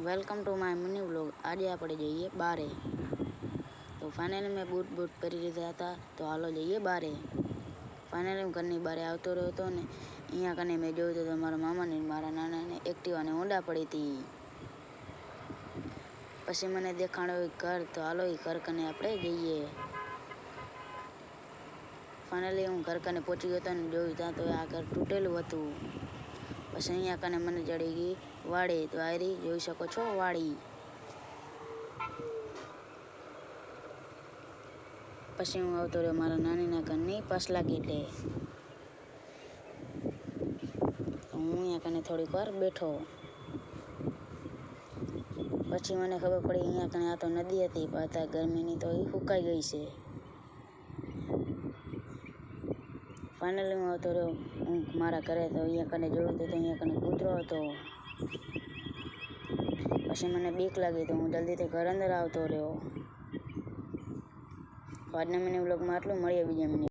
Welcome to my mini vlog. આજે આપણે જઈએ બારે। તો ફાઇનલી મેં બૂટ પહેરી લીધા હતા, તો હાલો જઈએ બારે। ફાઇનલી હું ઘરની બારે આવતો રહ્યો હતો ને અહીંયા કને મેં જોયું તો મારા મામાની મારા નાનાને એક્ટિવાને ઊંડા પડી હતી। પછી મને દેખાણો ઘર, તો હાલો એ ઘર કને આપણે જઈએ। ફાઇનલી હું ઘર કને પહોંચી ગયો હતો ને જોયું ત્યાં તો આ ઘર તૂટેલું હતું। પછી અહીંયા કને મને ચડી ગઈ વાડી। તો આરી જોઈ શકો છો વાડી। પછી હું આવતો રહ્યો મારા નાનીના ઘરની પાછલા ગેટે। હું અહીંયા કને થોડીક વાર બેઠો। પછી મને ખબર પડી અહીંયા કને આ તો નદી હતી, પણ અત્યારે ગરમીની તો એ સુકાઈ ગઈ છે। ફાઇનલી હું આવતો રહ્યો હું મારા ઘરે, તો અહીંયા કને જોયું તો અહીંયા કને કૂતરો હતો। પછી મને બીક લાગી, તો હું જલ્દીથી ઘર અંદર આવતો રહ્યો। આજના મિની વ્લોગમાં આટલું, મળીએ બીજા મિની।